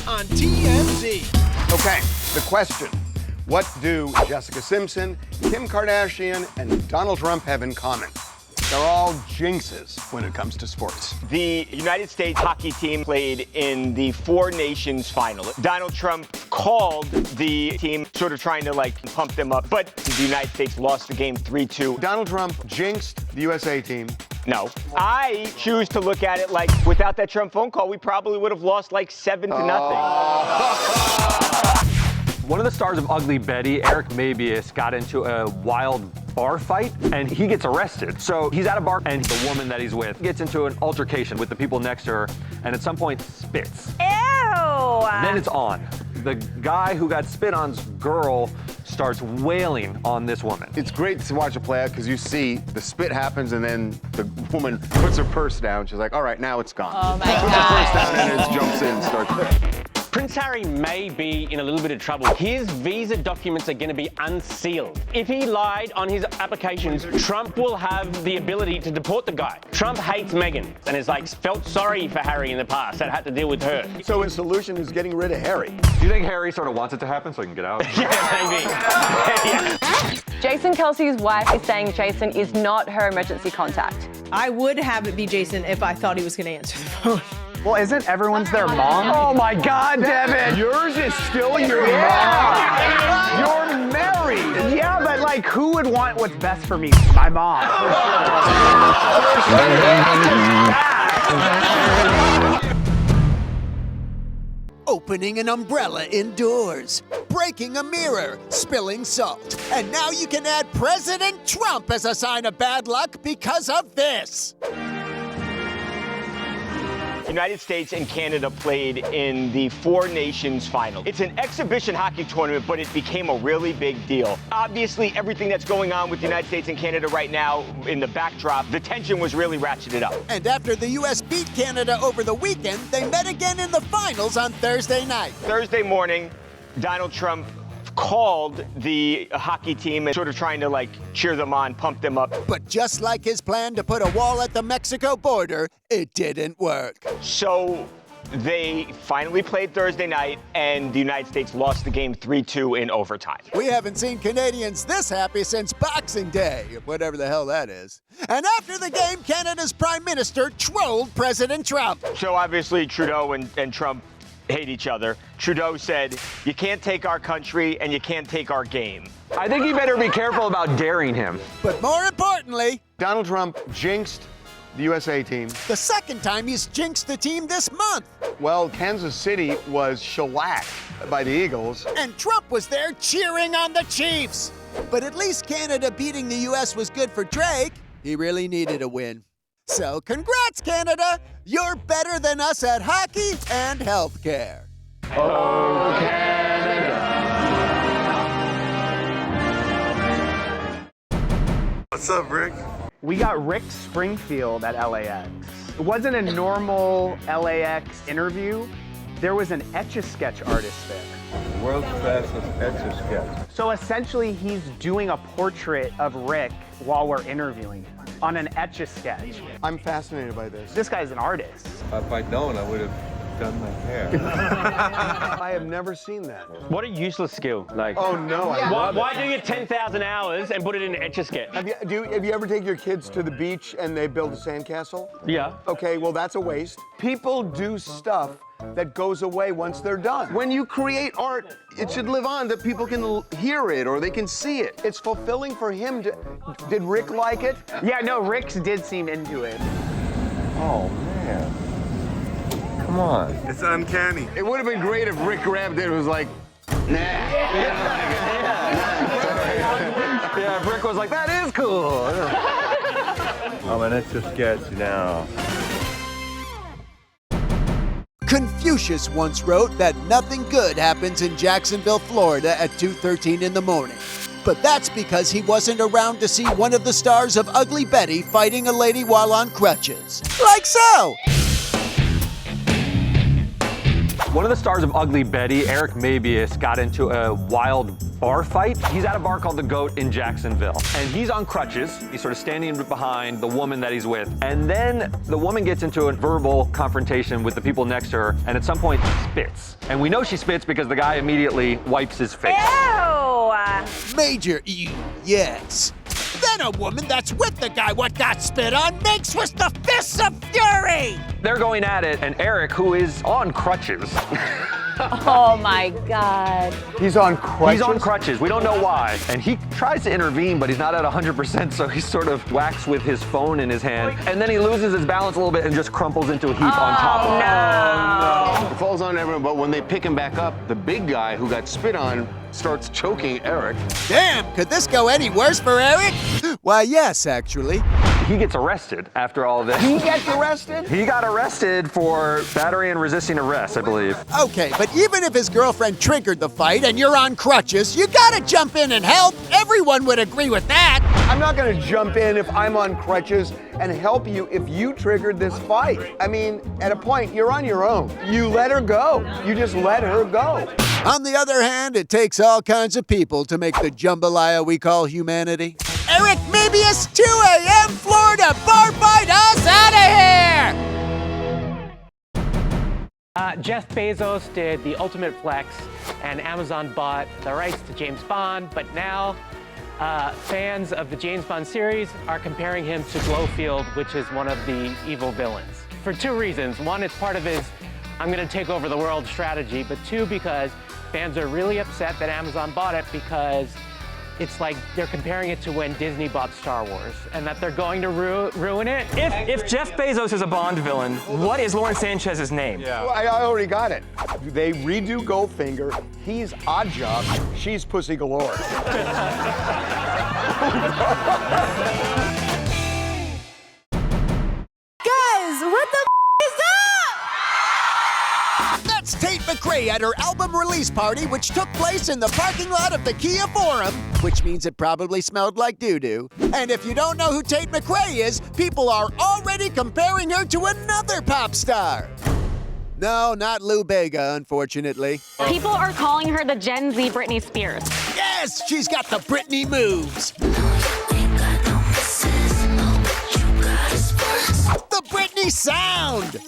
on TMZ. Okay, the question. What do Jessica Simpson, Kim Kardashian, and Donald Trump have in common? They're all jinxes when it comes to sports. The United States hockey team played in the Four Nations final. Donald Trump called the team, sort of trying to pump them up, but the United States lost the game 3-2. Donald Trump jinxed the USA team. No. I choose to look at it like without that Trump phone call, we probably would have lost 7-0. One of the stars of Ugly Betty, Eric Mabius, got into a wild bar fight and he gets arrested. So he's at a bar and the woman that he's with gets into an altercation with the people next to her and at some point spits. Ew! Then it's on. The guy who got spit on's girl starts wailing on this woman. It's great to watch it play out because you see the spit happens and then the woman puts her purse down. She's like, all right, now it's gone. Oh my Puts her God. purse down and it jumps in and starts. Prince Harry may be in a little bit of trouble. His visa documents are going to be unsealed. If he lied on his applications, Trump will have the ability to deport the guy. Trump hates Meghan and has felt sorry for Harry in the past and had to deal with her. So his solution is getting rid of Harry. Do you think Harry sort of wants it to happen so he can get out? Yeah, maybe. Yeah. Jason Kelce's wife is saying Jason is not her emergency contact. I would have it be Jason if I thought he was going to answer the phone. Well, isn't everyone's their mom? Oh my God, Devin! Yours is still your mom. You're married. Yeah, but who would want what's best for me? My mom. Opening an umbrella indoors, breaking a mirror, spilling salt. And now you can add President Trump as a sign of bad luck because of this. United States and Canada played in the Four Nations final. It's an exhibition hockey tournament, but it became a really big deal. Obviously, everything that's going on with the United States and Canada right now in the backdrop, the tension was really ratcheted up. And after the U.S. beat Canada over the weekend, they met again in the finals on Thursday night. Thursday morning, Donald Trump called the hockey team and sort of trying to cheer them on, pump them up. But just like his plan to put a wall at the Mexico border, it didn't work. So they finally played Thursday night and the United States lost the game 3-2 in overtime. We haven't seen Canadians this happy since Boxing Day, whatever the hell that is. And after the game, Canada's Prime Minister trolled President Trump. So obviously Trudeau and Trump hate each other. Trudeau said, you can't take our country and you can't take our game. I think you better be careful about daring him. But more importantly, Donald Trump jinxed the USA team. the second time he's jinxed the team this month. Well, Kansas City was shellacked by the Eagles. And Trump was there cheering on the Chiefs. But at least Canada beating the U.S. was good for Drake. He really needed a win. So congrats, Canada! You're better than us at hockey and healthcare. Oh, Canada. What's up, Rick? We got Rick Springfield at LAX. It wasn't a normal LAX interview. There was an Etch-a-Sketch artist there. World's fastest Etch-a-Sketch. So essentially, he's doing a portrait of Rick while we're interviewing him on an Etch-a-Sketch. I'm fascinated by this. This guy's an artist. If I'd known, I would have done my hair. I have never seen that. What a useless skill. Oh no, I love Why it. do you 10,000 hours and put it in an Etch-a-Sketch? Have you ever taken your kids to the beach and they build a sandcastle? Yeah. Okay, well that's a waste. People do stuff that goes away once they're done. When you create art, it should live on, that people can hear it or they can see it. It's fulfilling for him to. Did Rick like it? Yeah, no, Rick did seem into it. Oh, man. Come on. It's uncanny. It would have been great if Rick grabbed it and was like, nah. Yeah, Rick was like, that is cool. I'm an Etch-a-Sketch now. Confucius once wrote that nothing good happens in Jacksonville, Florida at 2:13 in the morning. But that's because he wasn't around to see one of the stars of Ugly Betty fighting a lady while on crutches. Like so! One of the stars of Ugly Betty, Eric Mabius, got into a wild bar fight. He's at a bar called the Goat in Jacksonville, and he's on crutches. He's sort of standing behind the woman that he's with, and then the woman gets into a verbal confrontation with the people next to her, and at some point spits. And we know she spits because the guy immediately wipes his face. Ew! Major yes. Then a woman that's with the guy what got spit on makes with the fists of fury. They're going at it, and Eric, who is on crutches. Oh my God. He's on crutches? He's on crutches. We don't know why. And he tries to intervene, but he's not at 100%, so he sort of whacks with his phone in his hand. And then he loses his balance a little bit and just crumples into a heap on top of it. No. It falls on everyone, but when they pick him back up, the big guy who got spit on starts choking Eric. Damn, could this go any worse for Eric? Why, yes, actually. He gets arrested after all this. He gets arrested? He got arrested for battery and resisting arrest, I believe. Okay, but even if his girlfriend triggered the fight and you're on crutches, you gotta jump in and help. Everyone would agree with that. I'm not gonna jump in if I'm on crutches and help you if you triggered this fight. I mean, at a point, you're on your own. You let her go. You just let her go. On the other hand, it takes all kinds of people to make the jambalaya we call humanity. Eric Mabius, 2 a.m. Florida, bar fight us out of here! Jeff Bezos did the ultimate flex, and Amazon bought the rights to James Bond, but now fans of the James Bond series are comparing him to Blofeld, which is one of the evil villains. For two reasons. One, it's part of his I'm gonna take over the world strategy, but two, because fans are really upset that Amazon bought it because it's like they're comparing it to when Disney bought Star Wars, and that they're going to ruin it. If Jeff Bezos is a Bond villain, what is Lauren Sanchez's name? Yeah. Well, I already got it. They redo Goldfinger. He's Oddjob. She's Pussy Galore. Guys, what the is that? That's Tate McRae at her album release party, which took place in the parking lot of the Kia Forum, which means it probably smelled like doo-doo. And if you don't know who Tate McRae is, people are already comparing her to another pop star. No, not Lou Bega, unfortunately. People are calling her the Gen Z Britney Spears. Yes, she's got the Britney moves. The Britney sound.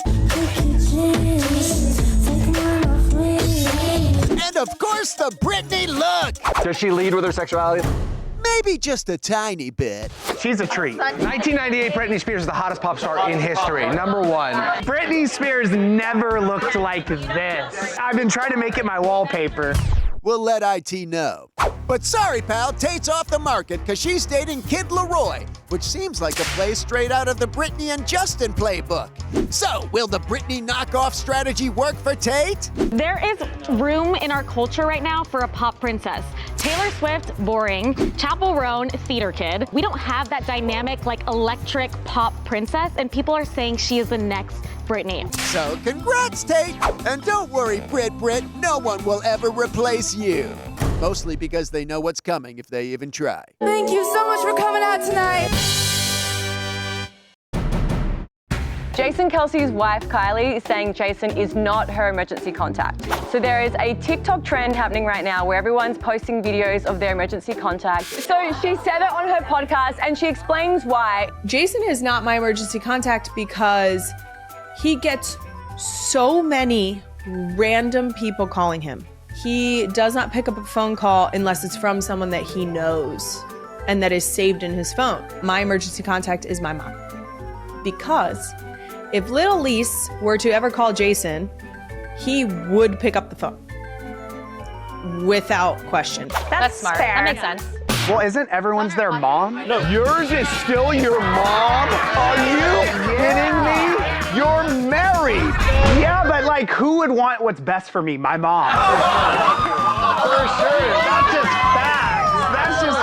And of course, the Britney look. Does she lead with her sexuality? Maybe just a tiny bit. She's a treat. 1998, Britney Spears is the hottest pop star in history, #1. Britney Spears never looked like this. I've been trying to make it my wallpaper. We'll let IT know. But sorry, pal, Tate's off the market because she's dating Kid Leroy, which seems like a play straight out of the Britney and Justin playbook. So, will the Britney knockoff strategy work for Tate? There is room in our culture right now for a pop princess. Taylor Swift, boring. Chappell Roan, theater kid. We don't have that dynamic, like, electric pop princess, and people are saying she is the next Britney. So, congrats, Tate! And don't worry, Brit, no one will ever replace you. Mostly because they know what's coming if they even try. Thank you so much for coming out tonight. Jason Kelce's wife, Kylie, is saying Jason is not her emergency contact. So there is a TikTok trend happening right now where everyone's posting videos of their emergency contact. So she said it on her podcast and she explains why. Jason is not my emergency contact because he gets so many random people calling him. He does not pick up a phone call unless it's from someone that he knows and that is saved in his phone. My emergency contact is my mom. Because if little Lise were to ever call Jason, he would pick up the phone without question. That's smart. Fair. That makes sense. Well, isn't everyone's their mom? No, yours is still your mom? Are you kidding me? You're married. Yeah, but like, who would want what's best for me? My mom. For sure. That's just facts. That's just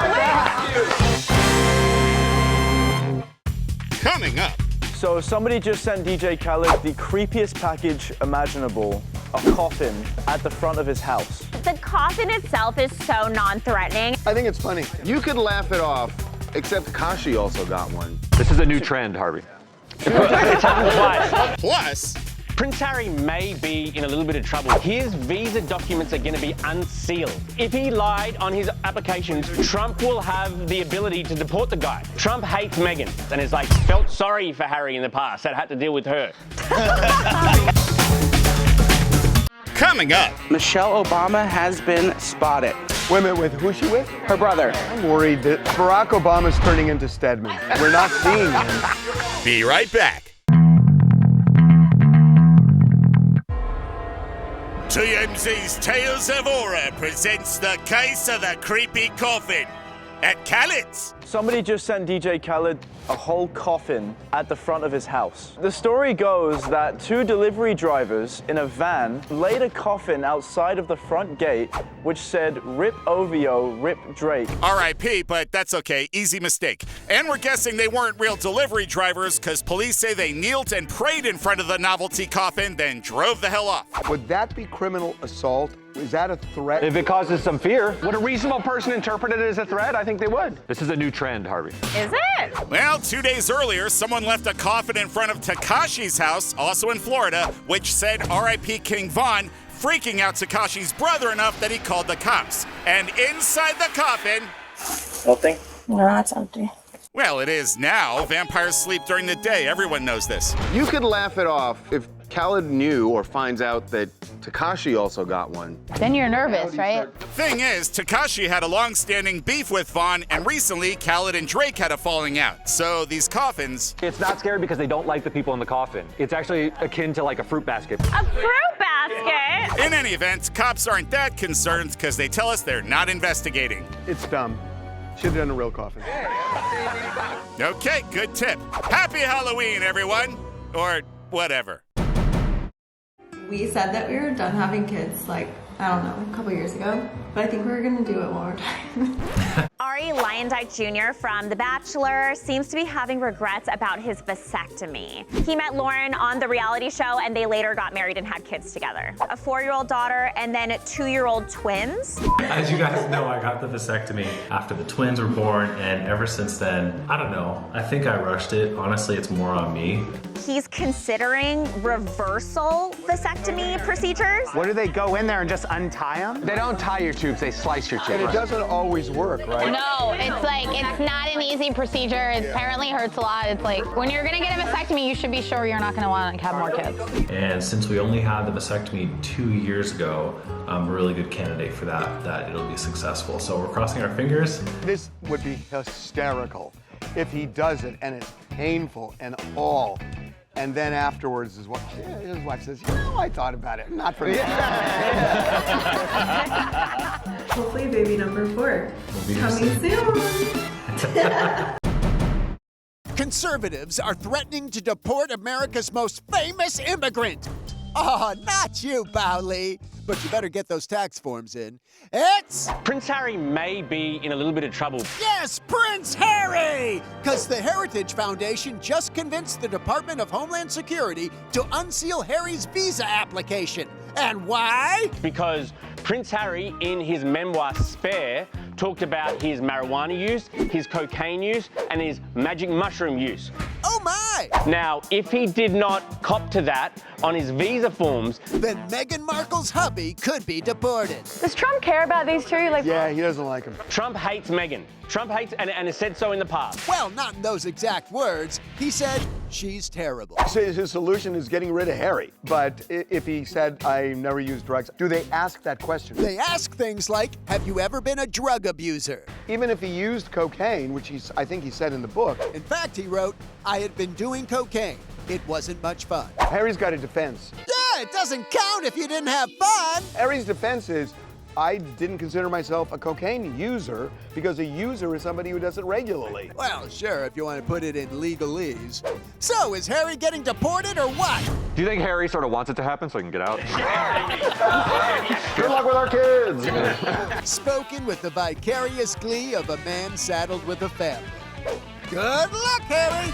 facts. Coming up. So somebody just sent DJ Khaled the creepiest package imaginable, a coffin at the front of his house. The coffin itself is so non-threatening. I think it's funny. You could laugh it off, except Kashi also got one. This is a new trend, Harvey. Plus, Prince Harry may be in a little bit of trouble. His visa documents are going to be unsealed. If he lied on his applications, Trump will have the ability to deport the guy. Trump hates Meghan and is like, felt sorry for Harry in the past that had to deal with her. Coming up, Michelle Obama has been spotted. Women with who's she with? Her brother. I'm worried that Barack Obama's turning into Stedman. We're not seeing him. Be right back. TMZ's Tales of Horror presents the case of the creepy coffin at Khaled's. Somebody just sent DJ Khaled a whole coffin at the front of his house. The story goes that 2 delivery drivers in a van laid a coffin outside of the front gate which said, "Rip OVO, Rip Drake." R.I.P., but that's okay. Easy mistake. And we're guessing they weren't real delivery drivers because police say they kneeled and prayed in front of the novelty coffin, then drove the hell off. Would that be criminal assault? Is that a threat? If it causes some fear. Would a reasonable person interpret it as a threat? I think they would. This is a new trend, Harvey. Is it? Well, 2 days earlier, someone left a coffin in front of Tekashi's house, also in Florida, which said R.I.P. King Von, freaking out Tekashi's brother enough that he called the cops. And inside the coffin... Nothing? No, it's empty. Well, it is now. Vampires sleep during the day. Everyone knows this. You could laugh it off if Khaled knew or finds out that Tekashi also got one. Then you're nervous, right? Thing is, Tekashi had a long-standing beef with Vaughn, and recently Khaled and Drake had a falling out. So these coffins... It's not scary because they don't like the people in the coffin. It's actually akin to like a fruit basket. A fruit basket? In any event, cops aren't that concerned because they tell us they're not investigating. It's dumb. Should have done a real coffin. Okay, good tip. Happy Halloween, everyone. Or whatever. We said that we were done having kids, like, I don't know, a couple years ago, but I think we're gonna do it one more time. Arie Luyendyk Jr. from The Bachelor seems to be having regrets about his vasectomy. He met Lauren on the reality show and they later got married and had kids together. A 4-year-old daughter and then 2-year-old twins. As you guys know, I got the vasectomy after the twins were born, and ever since then, I don't know, I think I rushed it. Honestly, it's more on me. He's considering reversal vasectomy procedures. What do they go in there and just untie them? They don't tie your tubes, they slice your tubes. And it doesn't always work, right? No, it's like, it's not an easy procedure. It apparently hurts a lot. It's like, when you're gonna get a vasectomy, you should be sure you're not gonna wanna have more kids. And since we only had the vasectomy 2 years ago, I'm a really good candidate for that it'll be successful. So we're crossing our fingers. This would be hysterical if he does it and it's painful and all. And then afterwards is what his wife says, you know, I thought about it, not for me. Hopefully baby number 4 coming soon. Conservatives are threatening to deport America's most famous immigrant. Oh, not you, Bowley. But you better get those tax forms in. It's... Prince Harry may be in a little bit of trouble. Yes, Prince Harry! Because the Heritage Foundation just convinced the Department of Homeland Security to unseal Harry's visa application. And why? Because Prince Harry, in his memoir Spare, talked about his marijuana use, his cocaine use, and his magic mushroom use. Oh my! Now, if he did not cop to that on his visa forms, then Meghan Markle's hubby could be deported. Does Trump care about these two? Like, yeah, he doesn't like him. Trump hates Meghan. Trump hates and has said so in the past. Well, not in those exact words. He said, she's terrible. So his solution is getting rid of Harry. But if he said, I never used drugs, do they ask that question? They ask things like, have you ever been a drug abuser? Even if he used cocaine, which I think he said in the book. In fact, he wrote, I had been doing cocaine. It wasn't much fun. Harry's got a defense. Yeah, it doesn't count if you didn't have fun. Harry's defense is, I didn't consider myself a cocaine user because a user is somebody who does it regularly. Well, sure, if you want to put it in legalese. So, is Harry getting deported or what? Do you think Harry sort of wants it to happen so he can get out? Good luck with our kids. Spoken with the vicarious glee of a man saddled with a family. Good luck, Harry.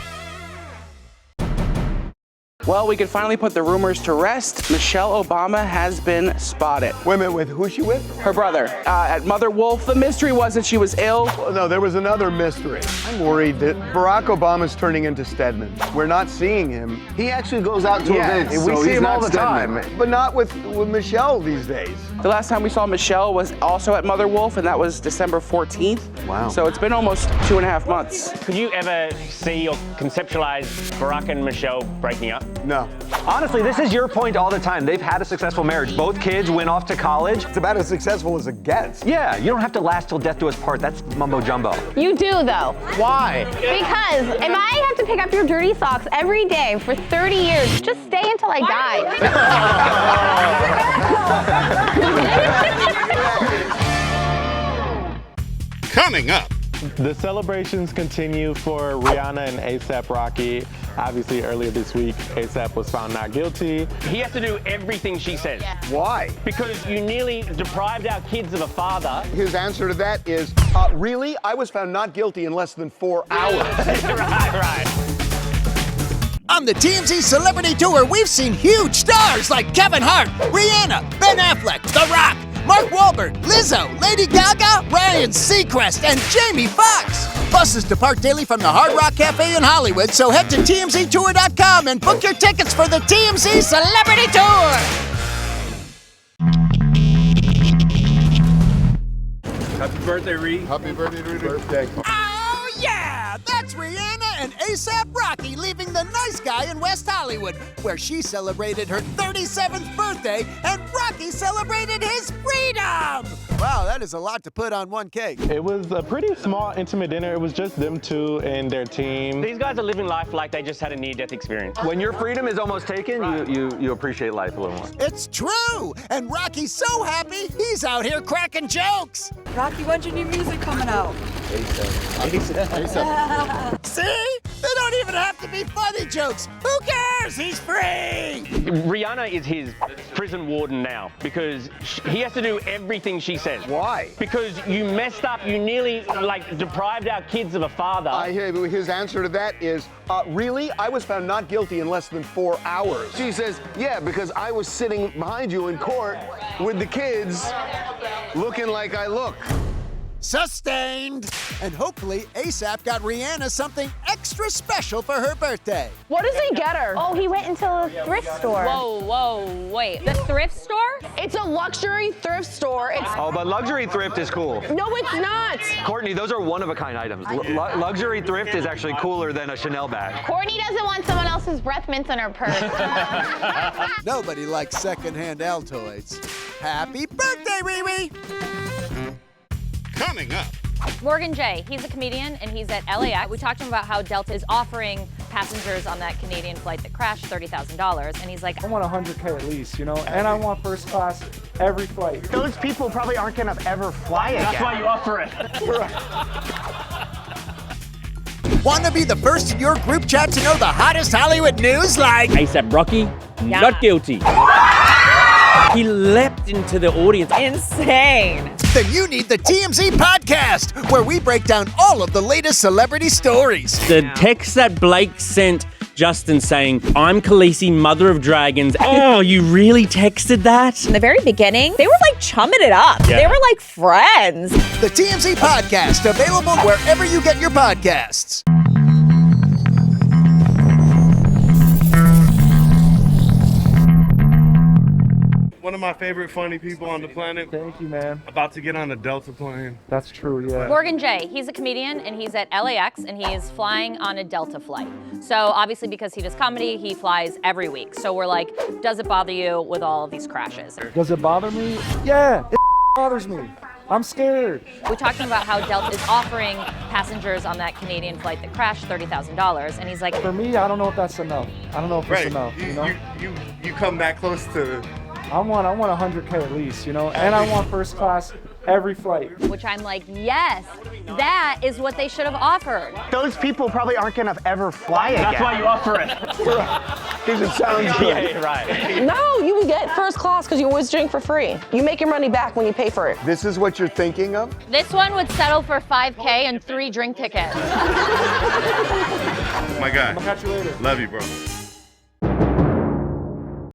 Well, we can finally put the rumors to rest. Michelle Obama has been spotted. Wait a minute, with who's she with? Her brother at Mother Wolf. The mystery was that she was ill. Well, no, there was another mystery. I'm worried that Barack Obama's turning into Stedman. We're not seeing him. He actually goes out to events. We so see he's him not all the Stedman. time. But not with Michelle these days. The last time we saw Michelle was also at Mother Wolf, and that was December 14th. Wow. So it's been almost 2.5 months. Could you ever see or conceptualize Barack and Michelle breaking up? No. Honestly, this is your point all the time. They've had a successful marriage. Both kids went off to college. It's about as successful as it gets. Yeah, you don't have to last till death do us part. That's mumbo jumbo. You do, though. Why? Because if I have to pick up your dirty socks every day for 30 years, just stay until I die. Coming up. The celebrations continue for Rihanna and A$AP Rocky. Obviously, earlier this week, A$AP was found not guilty. He has to do everything she says. Why? Because you nearly deprived our kids of a father. His answer to that is, really? I was found not guilty in less than 4 hours. Right. On the TMZ Celebrity Tour, we've seen huge stars like Kevin Hart, Rihanna, Ben Affleck, The Rock, Mark Wahlberg, Lizzo, Lady Gaga, Ryan Seacrest, and Jamie Foxx. Buses depart daily from the Hard Rock Cafe in Hollywood, so head to TMZTour.com and book your tickets for the TMZ Celebrity Tour. Happy birthday, Reed. Happy birthday, Birthday. Oh, yeah! That's Rihanna and A$AP Rocky leaving the nice guy in West Hollywood, where she celebrated her 37th birthday and Rocky celebrated his freedom! Wow, that is a lot to put on one cake. It was a pretty small, intimate dinner. It was just them two and their team. These guys are living life like they just had a near-death experience. When your freedom is almost taken, you appreciate life a little more. It's true! And Rocky's so happy, he's out here cracking jokes! Rocky, when's your new music coming out? See? They don't even have to be funny jokes. Who cares? He's free! Rihanna is his prison warden now because he has to do everything she says. Why? Because you messed up. You nearly deprived our kids of a father. I hear his answer to that is, really? I was found not guilty in less than 4 hours. She says, yeah, because I was sitting behind you in court with the kids looking like I look. Sustained! And hopefully A$AP got Rihanna something extra special for her birthday. What does he get her? Oh, he went into a thrift store. Whoa, wait. The thrift store? It's a luxury thrift store. Oh, but luxury thrift is cool. No, it's not. Courtney, those are one-of-a-kind items. Luxury thrift is actually cooler than a Chanel bag. Courtney doesn't want someone else's breath mints in her purse. Nobody likes secondhand Altoids. Happy birthday, Riri! Coming up. Morgan J, he's a comedian and he's at LAX. We talked to him about how Delta is offering passengers on that Canadian flight that crashed $30,000. And he's like, I want 100K at least, you know, and I want first class every flight. Those people probably aren't gonna ever fly again. That's why you offer it. Want to be the first in your group chat to know the hottest Hollywood news like A$AP Rocky, not guilty. He leapt into the audience. insane. Then you need the TMZ podcast, where we break down all of the latest celebrity stories. The text that Blake sent Justin saying, I'm Khaleesi, mother of dragons. Oh, you really texted that? In the very beginning, they were like chumming it up. Yeah. They were like friends. The TMZ podcast, available wherever you get your podcasts. One of my favorite funny people on the planet. Thank you, man. About to get on a Delta plane. That's true, yeah. Morgan J, he's a comedian and he's at LAX and he is flying on a Delta flight. So obviously because he does comedy, he flies every week. So we're like, does it bother you with all of these crashes? Does it bother me? Yeah, it bothers me. I'm scared. We talked to him about how Delta is offering passengers on that Canadian flight that crashed $30,000, and he's like, For me, I don't know if that's enough. I don't know if it's enough, you know? You come that close to... I want 100K at least, you know, and I want first class every flight. Which I'm like, yes, that is what they should have offered. Those people probably aren't gonna ever fly again. That's why you offer it. Because it sounds good. Yeah, right. No, you would get first class because you always drink for free. You make your money back when you pay for it. This is what you're thinking of? This one would settle for $5K and 3 drink tickets. My guy. I'll catch you later. Love you, bro.